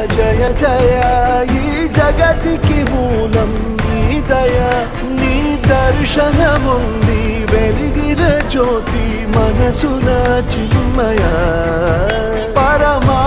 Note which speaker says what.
Speaker 1: జయ జయ ఈ జగతికి మూలం నీ దయ నీ దర్శనముంది వెలిగిన జ్యోతి మనసున చిన్మయ పరమా